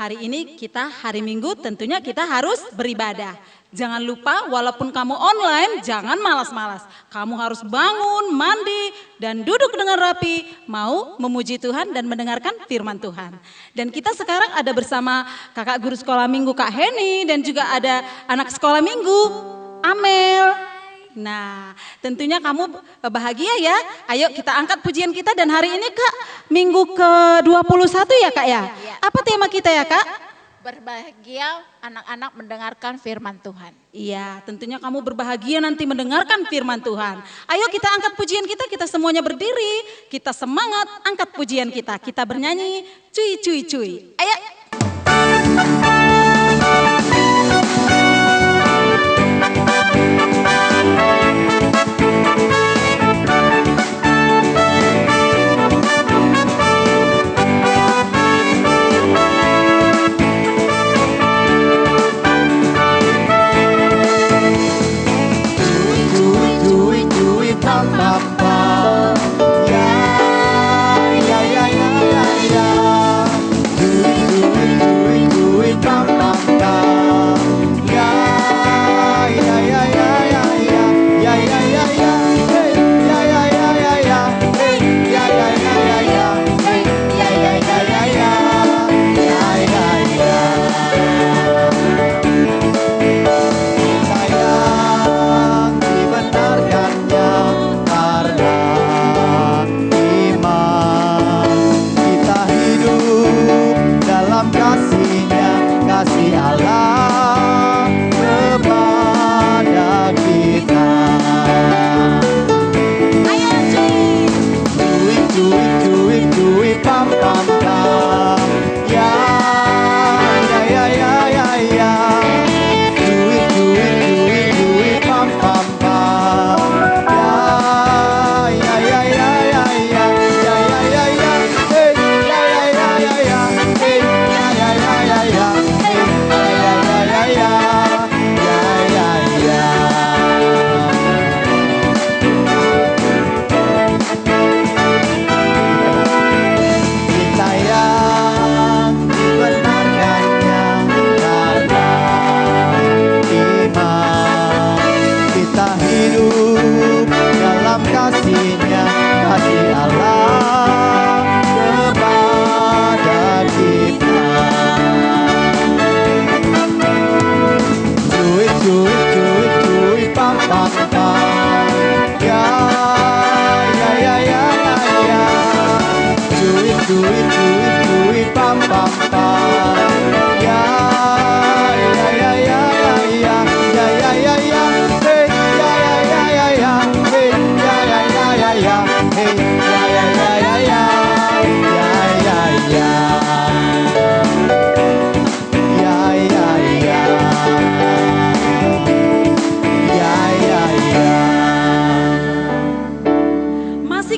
hari ini kita hari Minggu tentunya kita harus beribadah. Jangan lupa walaupun kamu online jangan malas-malas. Kamu harus bangun, mandi dan duduk dengan rapi mau memuji Tuhan dan mendengarkan firman Tuhan. Dan kita sekarang ada bersama kakak guru sekolah minggu Kak Heni dan juga ada anak sekolah minggu Amel. Nah tentunya kamu bahagia ya. Ayo kita angkat pujian kita dan hari ini Kak minggu ke-21 ya Kak ya. Apa tema kita ya Kak? Berbahagia anak-anak mendengarkan firman Tuhan. Iya, tentunya kamu berbahagia nanti mendengarkan firman Tuhan. Ayo kita angkat pujian kita semuanya berdiri. Kita semangat angkat pujian kita. Kita bernyanyi cuy cuy cuy. Ayo.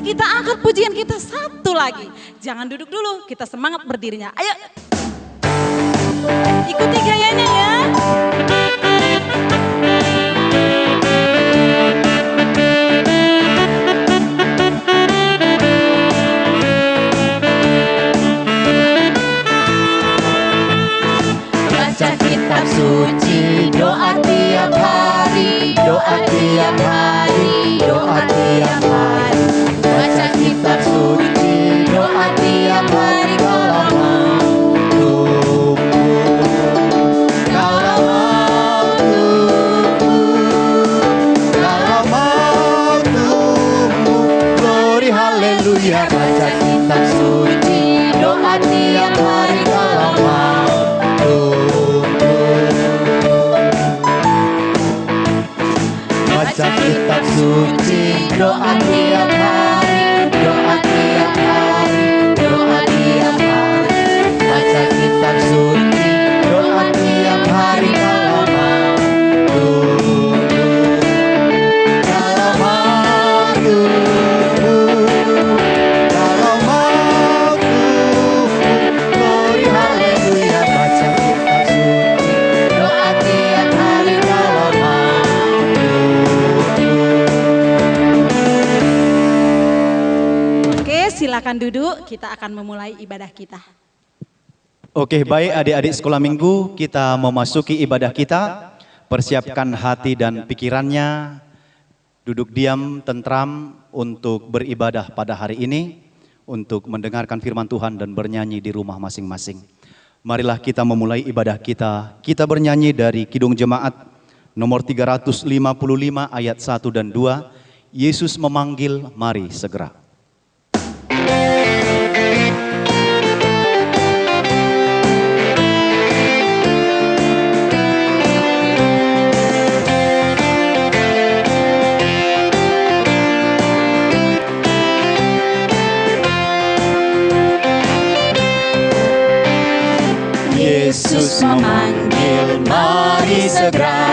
Kita angkat pujian kita satu lagi. Jangan duduk dulu, kita semangat berdirinya. Ayo. Ikuti gayanya ya. Baca kitab suci, doa tiap hari, doa tiap hari, doa tiap hari. Baca kitab suci, doa tiap hari kalau mau tumbuh. Kalau mau tumbuh, kalau mau tumbuh. Glory haleluya. Baca kitab suci, doa tiap hari kalau mau tumbuh. Baca kitab suci, doa tiap hari, doa tiap hari, doa tiap hari. Baca kitab suci, doa tiap hari kalau mau tumbuh. Kalau mau tumbuh, kalau mau tumbuh. Glory haleluya. Baca kitab suci, doa tiap hari kalau mau tumbuh. Silakan duduk, kita akan memulai ibadah kita. Oke, baik adik-adik sekolah minggu, kita memasuki ibadah kita. Persiapkan hati dan pikirannya, duduk diam, tentram untuk beribadah pada hari ini, untuk mendengarkan firman Tuhan dan bernyanyi di rumah masing-masing. Marilah kita memulai ibadah kita. Kita bernyanyi dari Kidung Jemaat nomor 355 ayat 1 dan 2. Yesus memanggil, mari segera. Yesus memanggil, mari segera,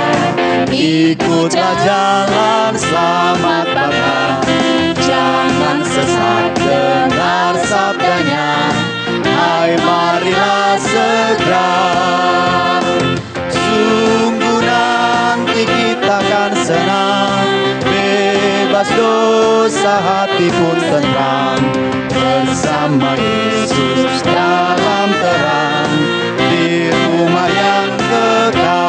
ikutlah jalan selamat datang. Jangan sesat, dengar sabdanya, hai marilah segera. Sungguh nanti kita akan senang, bebas dosa hati pun tenang, bersama Yesus dalam terang, di rumah yang kekal.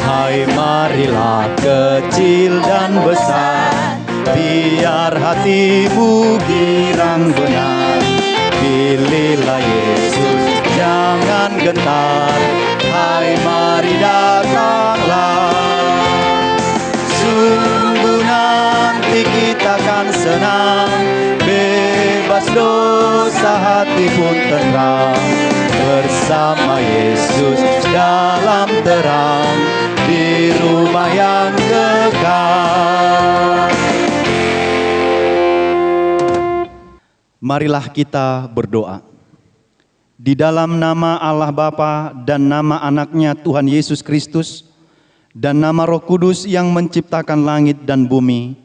Hai marilah kecil dan besar, biar hatimu girang benar. Pilihlah Yesus, jangan gentar, hai mari datanglah. Sungguh nanti kita akan senang, bebas dosa hati pun tenang, bersama Yesus dalam terang, di rumah yang kekal. Marilah kita berdoa. Di dalam nama Allah Bapa dan nama anaknya Tuhan Yesus Kristus dan nama Roh Kudus yang menciptakan langit dan bumi.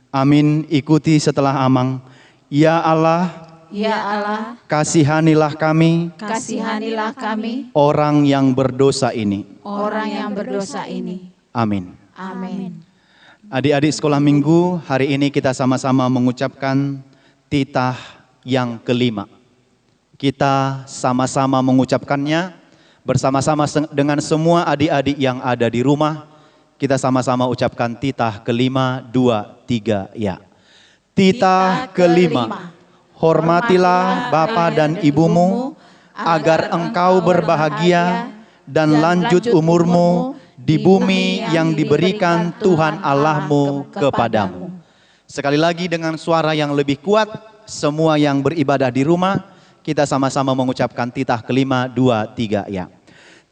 Amin. Ikuti setelah Amang. Ya Allah, kasihanilah kami, orang yang berdosa ini. Amin. Adik-adik sekolah minggu, hari ini kita sama-sama mengucapkan titah yang kelima. Kita sama-sama mengucapkannya bersama-sama dengan semua adik-adik yang ada di rumah. Kita sama-sama ucapkan titah kelima, 2, 3, ya. Titah kelima. Hormatilah bapa dan ibumu, agar engkau berbahagia dan lanjut umurmu di bumi yang diberikan Tuhan Allahmu kepadamu. Sekali lagi dengan suara yang lebih kuat, semua yang beribadah di rumah, kita sama-sama mengucapkan titah kelima, 2, 3, ya.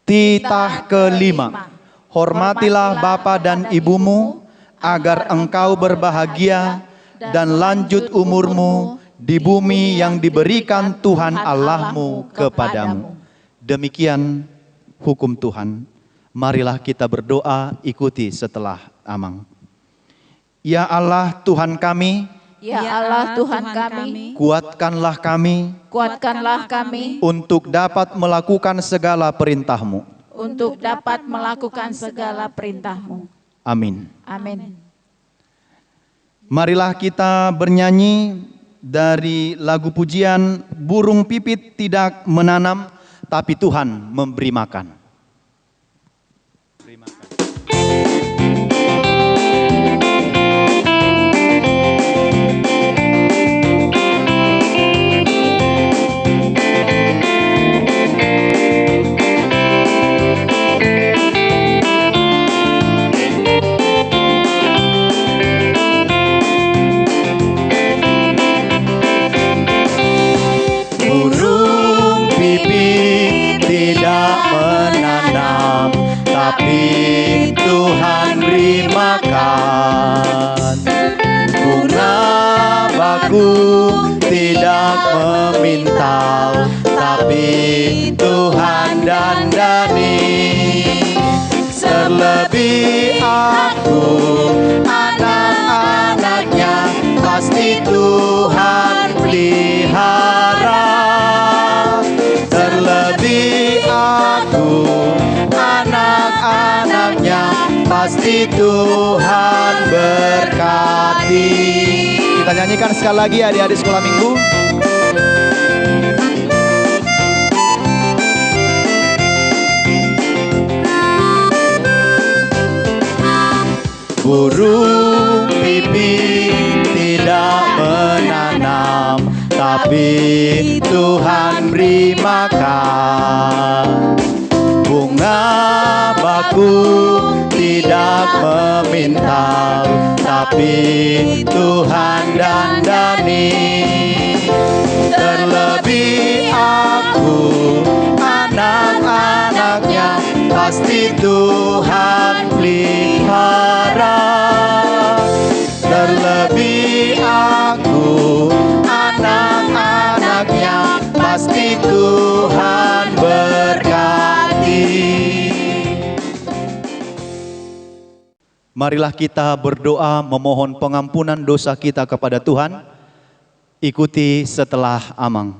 Titah kelima. Hormatilah bapa dan ibumu, agar engkau berbahagia dan lanjut umurmu di bumi yang diberikan Tuhan Allahmu kepadamu. Demikian hukum Tuhan. Marilah kita berdoa, ikuti setelah Amang. Ya Allah Tuhan kami, kuatkanlah kami untuk dapat melakukan segala perintah-Mu. Amin. Marilah kita bernyanyi dari lagu pujian Burung Pipit Tidak Menanam, Tapi Tuhan Memberi Makan. Tapi Tuhan beri makan. Bunga bakung tidak memintal, tapi Tuhan dandani. Terlebih aku, anak-anaknya, pasti Tuhan pelihara. sekali lagi adik-adik sekolah minggu. Burung pipit tidak menanam, tapi Tuhan beri makan. Bunga bakung tidak meminta, tapi Tuhan dandani. Terlebih aku, anak-anaknya, pasti Tuhan pelihara. Terlebih aku, anak-anaknya, pasti Tuhan berkati. Marilah kita berdoa memohon pengampunan dosa kita kepada Tuhan. Ikuti setelah Amang.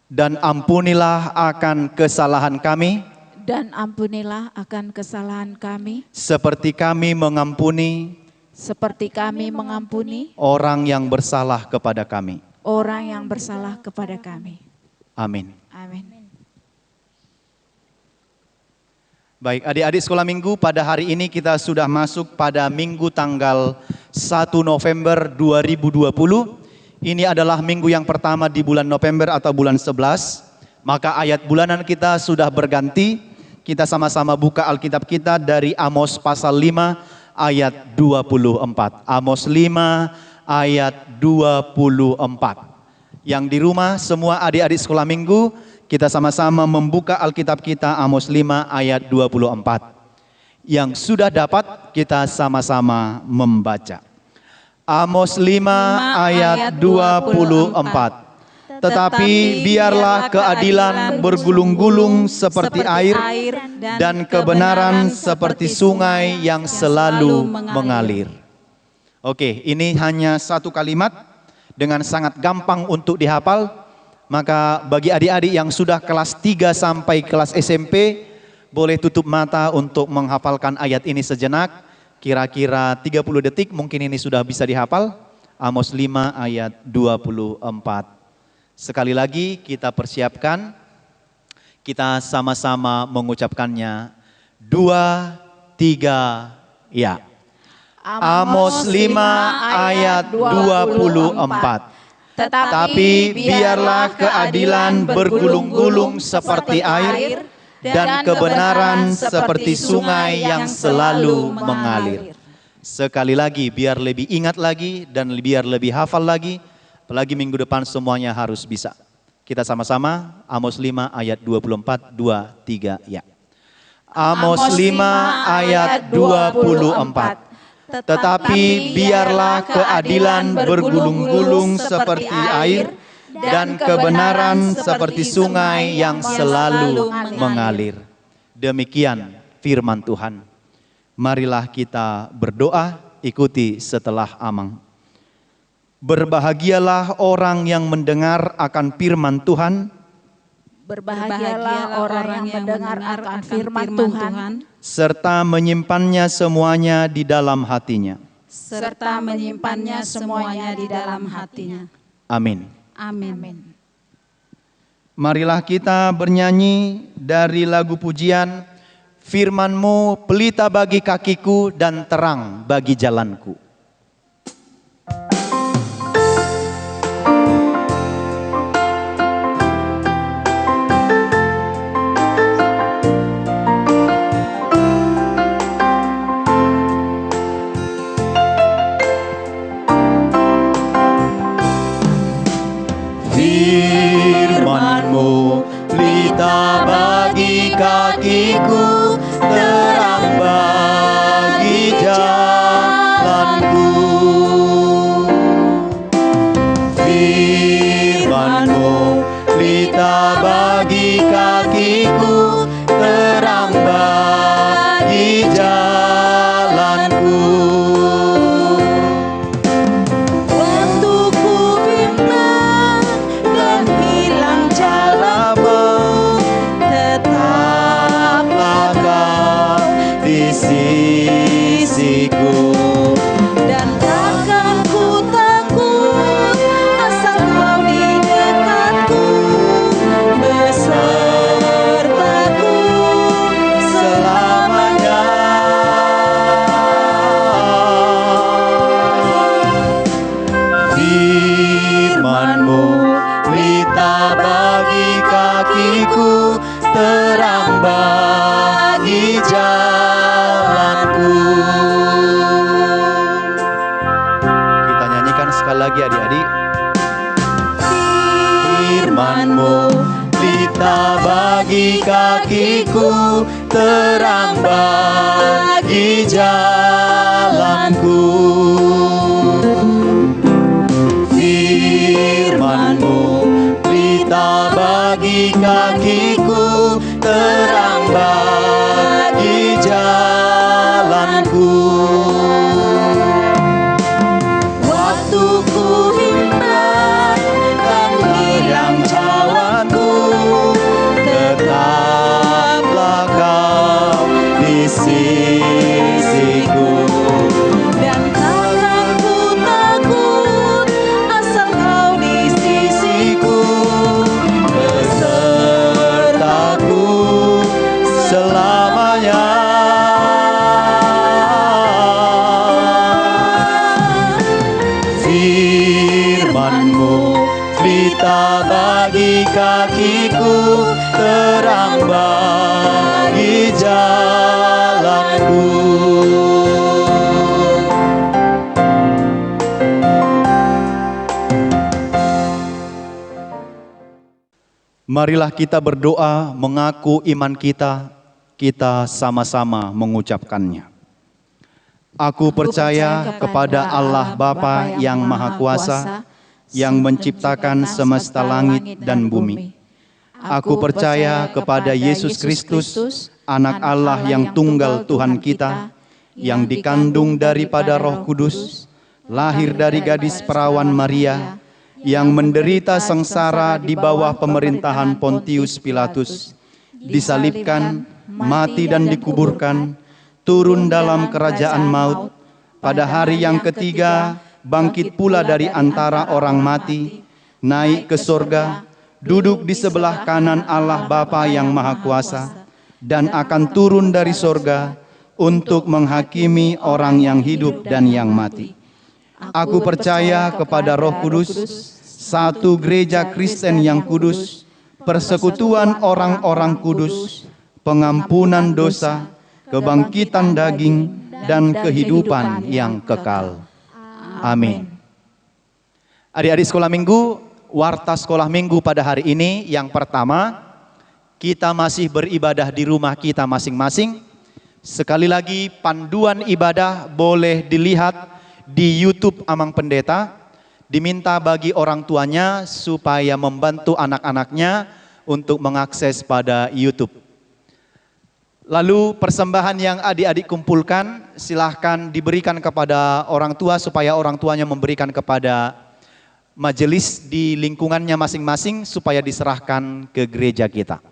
Dan ampunilah akan kesalahan kami. Dan ampunilah akan kesalahan kami. Seperti kami mengampuni. Seperti kami mengampuni. Orang yang bersalah kepada kami. Orang yang bersalah kepada kami. Amin. Amin. Baik, adik-adik sekolah minggu, pada hari ini kita sudah masuk pada minggu tanggal 1 November 2020. Ini adalah minggu yang pertama di bulan November atau bulan 11. Maka ayat bulanan kita sudah berganti. Kita sama-sama buka Alkitab kita dari Amos pasal 5 ayat 24. Amos 5 ayat 24. Yang di rumah semua adik-adik sekolah minggu, kita sama-sama membuka Alkitab kita Amos 5 ayat 24. Yang sudah dapat kita sama-sama membaca. Amos 5 ayat 24. Tetapi biarlah keadilan bergulung-gulung seperti air dan kebenaran seperti sungai yang selalu mengalir. Oke, ini hanya satu kalimat dengan sangat gampang untuk dihafal. Maka bagi adik-adik yang sudah kelas 3 sampai kelas SMP, boleh tutup mata untuk menghafalkan ayat ini sejenak. Kira-kira 30 detik mungkin ini sudah bisa dihafal. Amos 5 ayat 24. Sekali lagi kita persiapkan. Kita sama-sama mengucapkannya. 2, 3, ya. Amos 5 ayat 24. Tetapi biarlah keadilan bergulung-gulung seperti air dan kebenaran seperti sungai yang selalu mengalir. Sekali lagi, biar lebih ingat lagi dan biar lebih hafal lagi. Apalagi minggu depan semuanya harus bisa. Kita sama-sama, Amos 5 ayat 24, 2, 3, ya. Amos 5 ayat 24. Tetapi biarlah keadilan bergulung-gulung seperti air dan kebenaran seperti sungai yang selalu mengalir. Demikian firman Tuhan. Marilah kita berdoa, ikuti setelah Amang. Berbahagialah orang yang mendengar akan firman Tuhan. Berbahagialah orang yang mendengar akan firman Tuhan. Serta menyimpannya semuanya di dalam hatinya. Serta menyimpannya semuanya di dalam hatinya. Amin. Amin. Marilah kita bernyanyi dari lagu pujian, Firman-Mu pelita bagi kakiku dan terang bagi jalanku. Firman-Mu pelita bagi kakiku, terang bagi jalanku. Firman-Mu pelita bagi kakiku, terang bagi jalanku. Dan takkan ku takut firman-Mu, pelita bagi kakiku, terang bagi jalanku. Firman-Mu, pelita bagi kakiku, terang bagi jalanku. Waktu ku himpahkan hilang cawanku, tetaplah Kau di sisiku. Dan takkan ku takut asal Kau di sisiku. Besertaku selamanya. Firman-Mu, pelita bagi kakiku, terang bagi jalanku. Marilah kita berdoa mengaku iman kita, kita sama-sama mengucapkannya. Aku percaya kepada Allah Bapa yang Maha Kuasa, yang menciptakan semesta langit dan bumi. Aku percaya kepada Yesus Kristus, Anak Allah yang tunggal Tuhan kita, yang dikandung daripada Roh Kudus, lahir dari gadis perawan Maria, yang menderita sengsara di bawah pemerintahan Pontius Pilatus, disalibkan, mati dan dikuburkan, turun dalam kerajaan maut, pada hari yang ketiga bangkit pula dari antara orang mati, naik ke surga, duduk di sebelah kanan Allah Bapa yang Maha Kuasa, dan akan turun dari surga untuk menghakimi orang yang hidup dan yang mati. Aku percaya kepada Roh Kudus, satu gereja Kristen yang kudus, persekutuan orang-orang kudus, pengampunan dosa, kebangkitan daging, dan kehidupan yang kekal. Amin. Adik-adik sekolah minggu, warta sekolah minggu pada hari ini yang pertama, kita masih beribadah di rumah kita masing-masing. Sekali lagi, panduan ibadah boleh dilihat di YouTube Amang Pendeta. Diminta bagi orang tuanya supaya membantu anak-anaknya untuk mengakses pada YouTube. Lalu persembahan yang adik-adik kumpulkan silahkan diberikan kepada orang tua supaya orang tuanya memberikan kepada majelis di lingkungannya masing-masing supaya diserahkan ke gereja kita.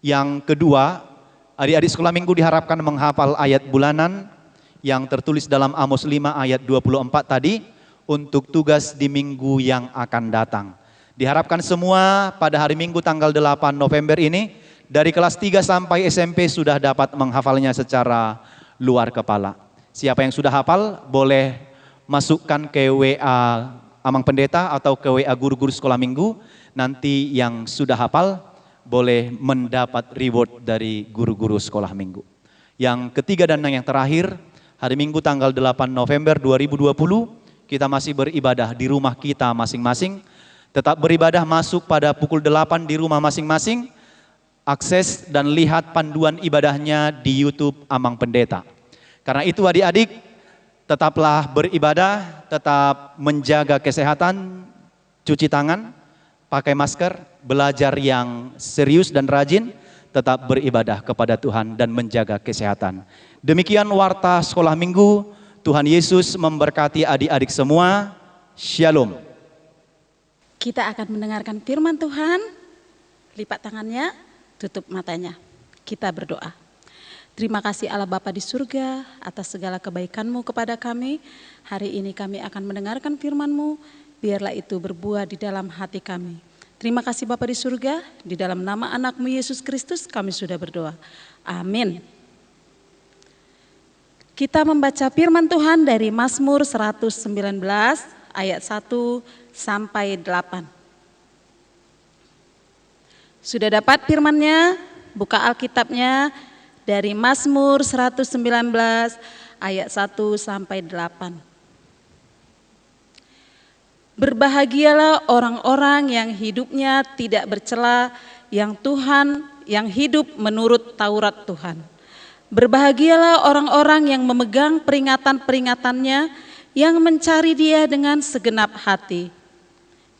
Yang kedua, adik-adik sekolah minggu diharapkan menghafal ayat bulanan yang tertulis dalam Amos 5 ayat 24 tadi untuk tugas di minggu yang akan datang. Diharapkan semua pada hari Minggu tanggal 8 November ini dari kelas 3 sampai SMP sudah dapat menghafalnya secara luar kepala. Siapa yang sudah hafal boleh masukkan ke WA Amang Pendeta atau ke WA guru-guru sekolah minggu. Nanti yang sudah hafal boleh mendapat reward dari guru-guru sekolah minggu. Yang ketiga dan yang terakhir, hari Minggu tanggal 8 November 2020 kita masih beribadah di rumah kita masing-masing. Tetap beribadah masuk pada pukul 8 di rumah masing-masing. Akses dan lihat panduan ibadahnya di YouTube Amang Pendeta. Karena itu adik-adik, tetaplah beribadah, tetap menjaga kesehatan, cuci tangan, pakai masker, belajar yang serius dan rajin, tetap beribadah kepada Tuhan dan menjaga kesehatan. Demikian warta sekolah minggu. Tuhan Yesus memberkati adik-adik semua. Shalom. Kita akan mendengarkan firman Tuhan. Lipat tangannya, tutup matanya. Kita berdoa. Terima kasih Allah Bapa di surga atas segala kebaikan-Mu kepada kami. Hari ini kami akan mendengarkan firman-Mu. Biarlah itu berbuah di dalam hati kami. Terima kasih Bapa di surga. Di dalam nama anak-Mu Yesus Kristus kami sudah berdoa. Amin. Kita membaca firman Tuhan dari Mazmur 119 ayat 1 sampai 8. Sudah dapat firman-Nya? Buka Alkitabnya dari Mazmur 119 ayat 1 sampai 8. Berbahagialah orang-orang yang hidupnya tidak bercela, yang hidup menurut Taurat Tuhan. Berbahagialah orang-orang yang memegang peringatan-peringatannya, yang mencari Dia dengan segenap hati,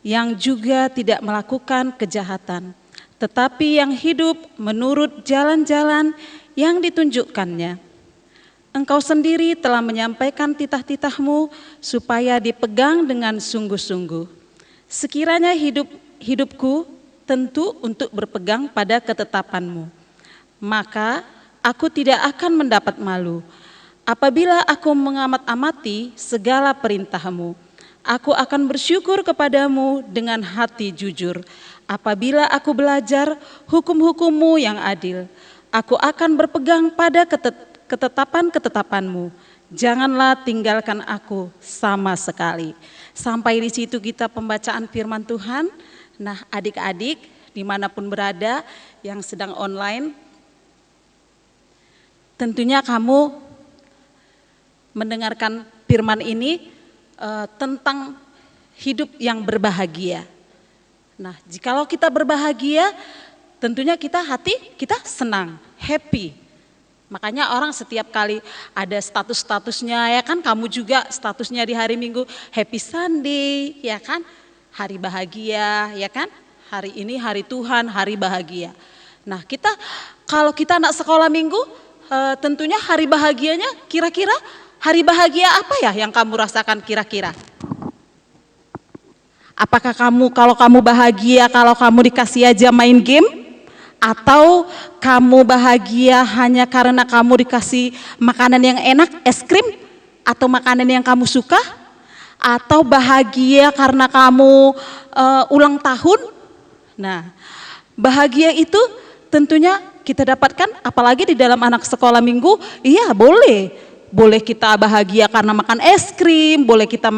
yang juga tidak melakukan kejahatan, tetapi yang hidup menurut jalan-jalan yang ditunjukkannya. Engkau sendiri telah menyampaikan titah-titahmu supaya dipegang dengan sungguh-sungguh. Sekiranya hidupku tentu untuk berpegang pada ketetapanmu, maka aku tidak akan mendapat malu. Apabila aku mengamat-amati segala perintahmu, aku akan bersyukur kepadamu dengan hati jujur. Apabila aku belajar hukum-hukummu yang adil, aku akan berpegang pada ketetapan-ketetapanmu. Janganlah tinggalkan aku sama sekali. Sampai di situ kita pembacaan firman Tuhan. Nah, adik-adik dimanapun berada yang sedang online, tentunya kamu mendengarkan firman ini tentang hidup yang berbahagia. Nah, jikalau kita berbahagia, tentunya hati kita senang, happy. Makanya orang setiap kali ada statusnya, ya kan, kamu juga statusnya di hari Minggu Happy Sunday, ya kan, hari bahagia, ya kan, hari ini hari Tuhan, hari bahagia. Nah, kalau kita anak sekolah Minggu, tentunya hari bahagianya kira-kira hari bahagia apa ya yang kamu rasakan kira-kira? Apakah kalau kamu bahagia kalau kamu dikasih aja main game? Atau kamu bahagia hanya karena kamu dikasih makanan yang enak, es krim, atau makanan yang kamu suka? Atau bahagia karena kamu ulang tahun? Nah, bahagia itu tentunya kita dapatkan apalagi di dalam anak sekolah Minggu, iya boleh. Boleh kita bahagia karena makan es krim, boleh kita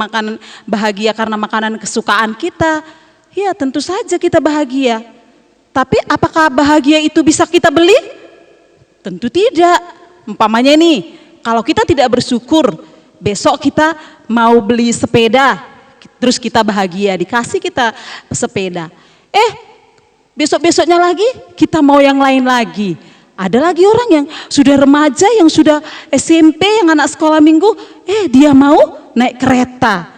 bahagia karena makanan kesukaan kita. Ya tentu saja kita bahagia. Tapi apakah bahagia itu bisa kita beli? Tentu tidak. Umpamanya nih, kalau kita tidak bersyukur, besok kita mau beli sepeda, terus kita bahagia, dikasih kita sepeda. Besok-besoknya lagi kita mau yang lain lagi. Ada lagi orang yang sudah remaja, yang sudah SMP, yang anak sekolah Minggu, dia mau naik kereta.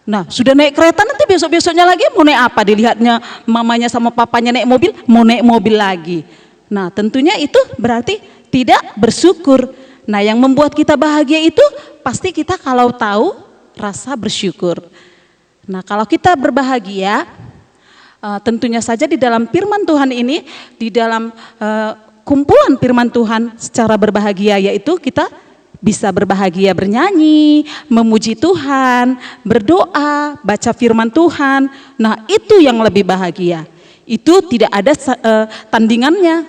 Nah, sudah naik kereta, nanti besok-besoknya lagi mau naik apa? Dilihatnya mamanya sama papanya naik mobil, mau naik mobil lagi. Nah, tentunya itu berarti tidak bersyukur. Nah, yang membuat kita bahagia itu pasti kita kalau tahu rasa bersyukur. Nah, kalau kita berbahagia, tentunya saja di dalam firman Tuhan ini, di dalam kumpulan firman Tuhan secara berbahagia, yaitu kita bisa berbahagia bernyanyi, memuji Tuhan, berdoa, baca firman Tuhan. Nah, itu yang lebih bahagia. Itu tidak ada tandingannya.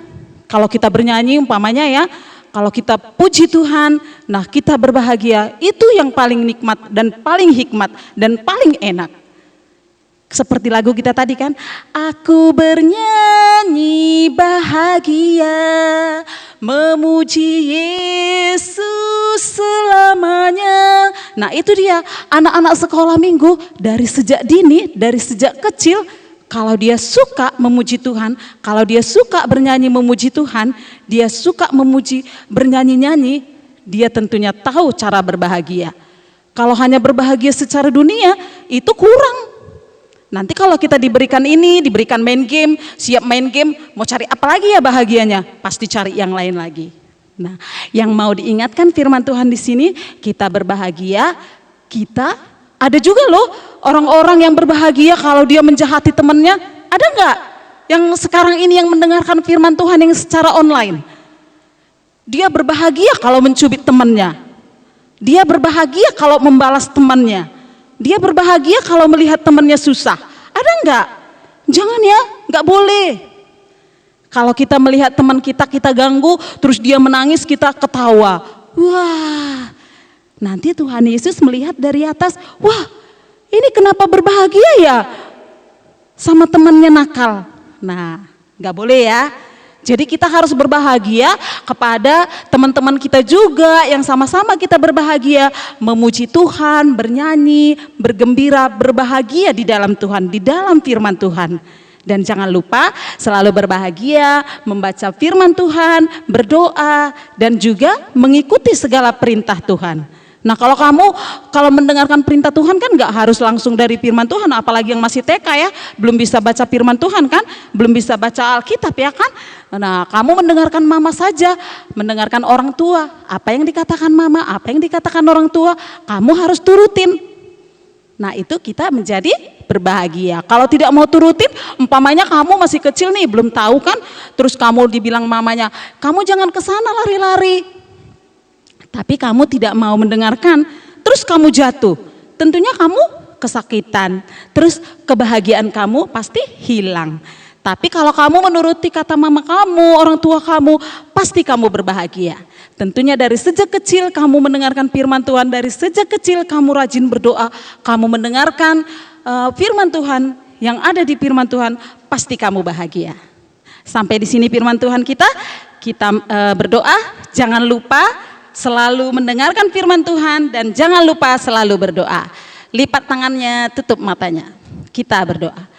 Kalau kita bernyanyi umpamanya ya, kalau kita puji Tuhan, nah kita berbahagia. Itu yang paling nikmat dan paling hikmat dan paling enak. Seperti lagu kita tadi kan, aku bernyanyi bahagia, memuji Yesus selamanya. Nah itu dia, anak-anak sekolah Minggu dari sejak dini, dari sejak kecil, kalau dia suka memuji Tuhan, kalau dia suka bernyanyi memuji Tuhan, dia suka memuji bernyanyi-nyanyi, dia tentunya tahu cara berbahagia. Kalau hanya berbahagia secara dunia, itu kurang. Nanti kalau kita diberikan ini, diberikan main game, siap main game, mau cari apa lagi ya bahagianya? Pasti cari yang lain lagi. Nah, yang mau diingatkan firman Tuhan di sini, kita berbahagia, kita ada juga loh orang-orang yang berbahagia kalau dia menjahati temannya. Ada nggak yang sekarang ini yang mendengarkan firman Tuhan yang secara online? Dia berbahagia kalau mencubit temannya. Dia berbahagia kalau membalas temannya. Dia berbahagia kalau melihat temannya susah. Ada enggak? Jangan ya, enggak boleh. Kalau kita melihat teman kita ganggu, terus dia menangis, kita ketawa. Wah, nanti Tuhan Yesus melihat dari atas, wah ini kenapa berbahagia ya sama temannya nakal. Nah, enggak boleh ya. Jadi kita harus berbahagia kepada teman-teman kita juga yang sama-sama kita berbahagia, memuji Tuhan, bernyanyi, bergembira, berbahagia di dalam Tuhan, di dalam firman Tuhan. Dan jangan lupa selalu berbahagia, membaca firman Tuhan, berdoa, dan juga mengikuti segala perintah Tuhan. Nah kalau mendengarkan perintah Tuhan kan gak harus langsung dari firman Tuhan, apalagi yang masih TK ya, belum bisa baca firman Tuhan kan, belum bisa baca Alkitab ya kan. Nah kamu mendengarkan mama saja, mendengarkan orang tua, apa yang dikatakan mama, apa yang dikatakan orang tua, kamu harus turutin. Nah itu kita menjadi berbahagia. Kalau tidak mau turutin, umpamanya kamu masih kecil nih, belum tahu kan, terus kamu dibilang mamanya, kamu jangan ke sana lari-lari. Tapi kamu tidak mau mendengarkan, terus kamu jatuh. Tentunya kamu kesakitan, terus kebahagiaan kamu pasti hilang. Tapi kalau kamu menuruti kata mama kamu, orang tua kamu, pasti kamu berbahagia. Tentunya dari sejak kecil kamu mendengarkan firman Tuhan, dari sejak kecil kamu rajin berdoa, kamu mendengarkan firman Tuhan, yang ada di firman Tuhan, pasti kamu bahagia. Sampai di sini firman Tuhan kita berdoa, jangan lupa selalu mendengarkan firman Tuhan dan jangan lupa selalu berdoa. Lipat tangannya, tutup matanya. Kita berdoa.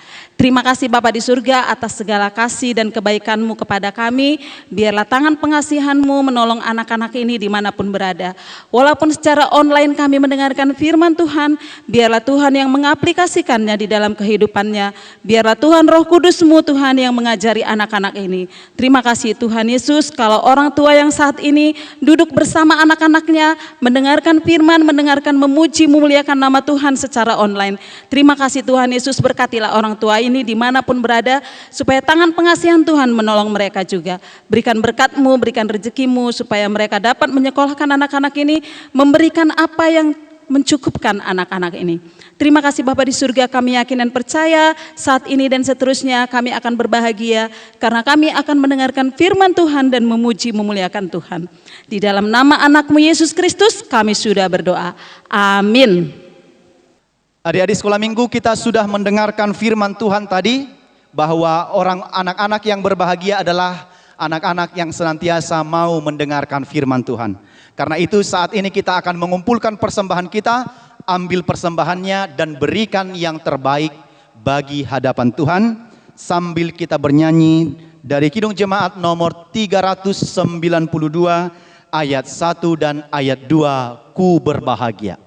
Terima kasih Bapa di surga atas segala kasih dan kebaikan-Mu kepada kami. Biarlah tangan pengasihan-Mu menolong anak-anak ini dimanapun berada. Walaupun secara online kami mendengarkan firman Tuhan, biarlah Tuhan yang mengaplikasikannya di dalam kehidupannya. Biarlah Tuhan Roh Kudus-Mu Tuhan yang mengajari anak-anak ini. Terima kasih Tuhan Yesus, kalau orang tua yang saat ini duduk bersama anak-anaknya, mendengarkan firman, mendengarkan memuji, memuliakan nama Tuhan secara online. Terima kasih Tuhan Yesus, berkatilah orang tua ini dimanapun berada, supaya tangan pengasihan Tuhan menolong mereka juga. Berikan berkat-Mu, berikan rezeki-Mu, supaya mereka dapat menyekolahkan anak-anak ini, memberikan apa yang mencukupkan anak-anak ini. Terima kasih Bapa di surga, kami yakin dan percaya saat ini dan seterusnya kami akan berbahagia, karena kami akan mendengarkan firman Tuhan dan memuji memuliakan Tuhan. Di dalam nama anak-Mu Yesus Kristus kami sudah berdoa. Amin. Adik-adik sekolah minggu, kita sudah mendengarkan firman Tuhan tadi, bahwa anak-anak yang berbahagia adalah anak-anak yang senantiasa mau mendengarkan firman Tuhan. Karena itu saat ini kita akan mengumpulkan persembahan kita, ambil persembahannya dan berikan yang terbaik bagi hadapan Tuhan, sambil kita bernyanyi dari Kidung Jemaat nomor 392 ayat 1 dan ayat 2, Ku berbahagia.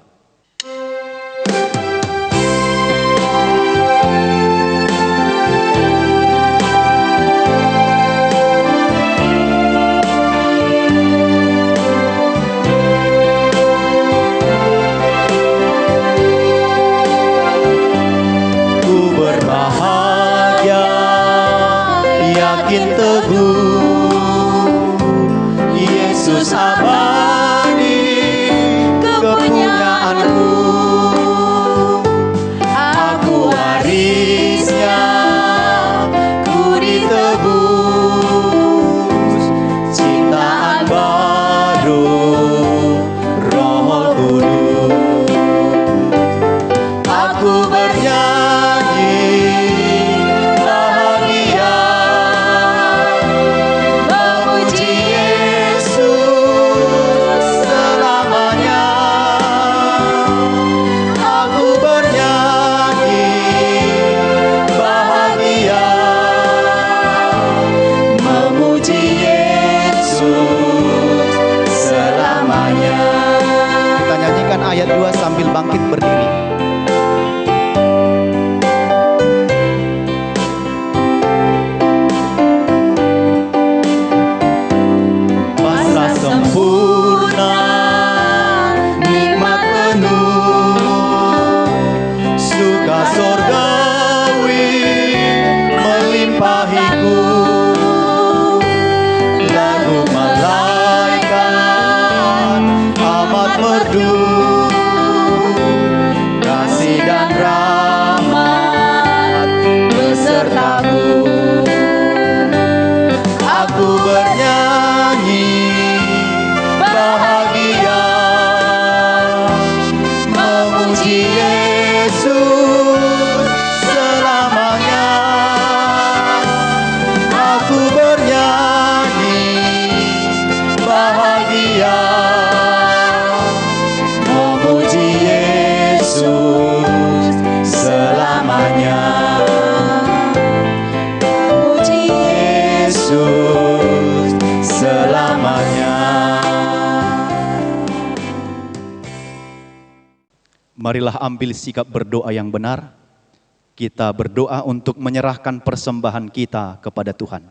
Yakin teguh Yesus abadi kepunyaanku, aku warisnya, ku ditebus ciptaan baru Roh Kudus. Aku bernyanyi ayat 2 sambil bangkit berdiri. Pasrah sempurna, nikmat penuh, suka sorgawi melimpahiku, lagu malaikat amat merdu, dan rahmat besertaku. Aku bernyanyi bahagia, memuji Yesus selamanya. Aku bernyanyi Marilah ambil sikap berdoa yang benar. Kita berdoa untuk menyerahkan persembahan kita kepada Tuhan.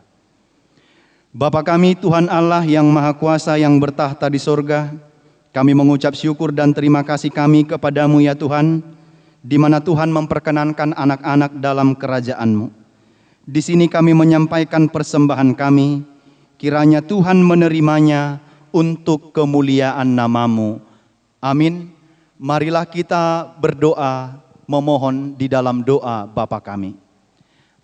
Bapa kami, Tuhan Allah yang Maha Kuasa yang bertahta di sorga, kami mengucap syukur dan terima kasih kami kepadamu ya Tuhan, di mana Tuhan memperkenankan anak-anak dalam kerajaan-Mu. Di sini kami menyampaikan persembahan kami, kiranya Tuhan menerimanya untuk kemuliaan nama-Mu. Amin. Marilah kita berdoa, memohon di dalam doa Bapa kami.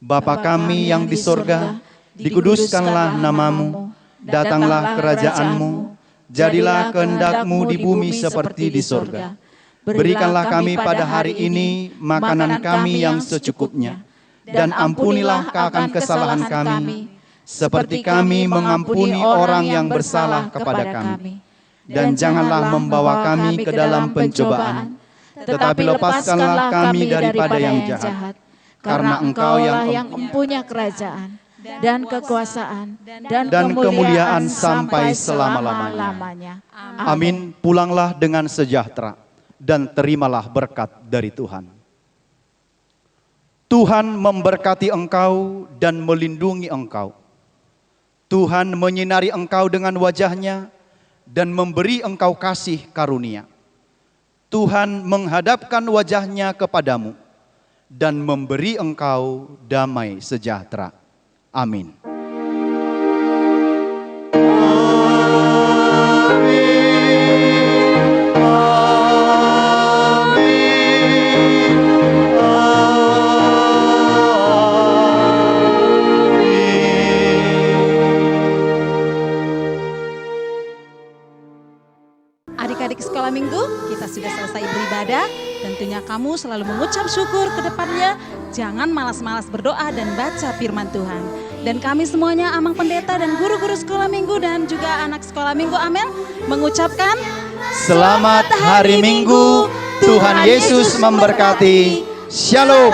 Bapa kami yang di sorga, dikuduskanlah nama-Mu, datanglah kerajaan-Mu, jadilah kehendak-Mu di bumi seperti di sorga. Berikanlah kami pada hari ini makanan kami yang secukupnya, dan ampunilah akan kesalahan kami, seperti kami mengampuni orang yang bersalah kepada kami. Dan janganlah membawa kami ke dalam pencobaan, tetapi lepaskanlah kami daripada yang jahat. Karena Engkau yang mempunyai kerajaan dan kekuasaan dan kemuliaan sampai selama-lamanya. Amin. Pulanglah dengan sejahtera dan terimalah berkat dari Tuhan. Tuhan memberkati engkau dan melindungi engkau. Tuhan menyinari engkau dengan wajah-Nya dan memberi engkau kasih karunia. Tuhan menghadapkan wajah-Nya kepadamu dan memberi engkau damai sejahtera. Amin. Adik-adik sekolah minggu, kita sudah selesai beribadah. Tentunya kamu selalu mengucap syukur ke depannya. Jangan malas-malas berdoa dan baca firman Tuhan. Dan kami semuanya, Amang Pendeta dan guru-guru sekolah minggu dan juga anak sekolah minggu Amel, mengucapkan Selamat hari Minggu, Tuhan Yesus memberkati. Shalom.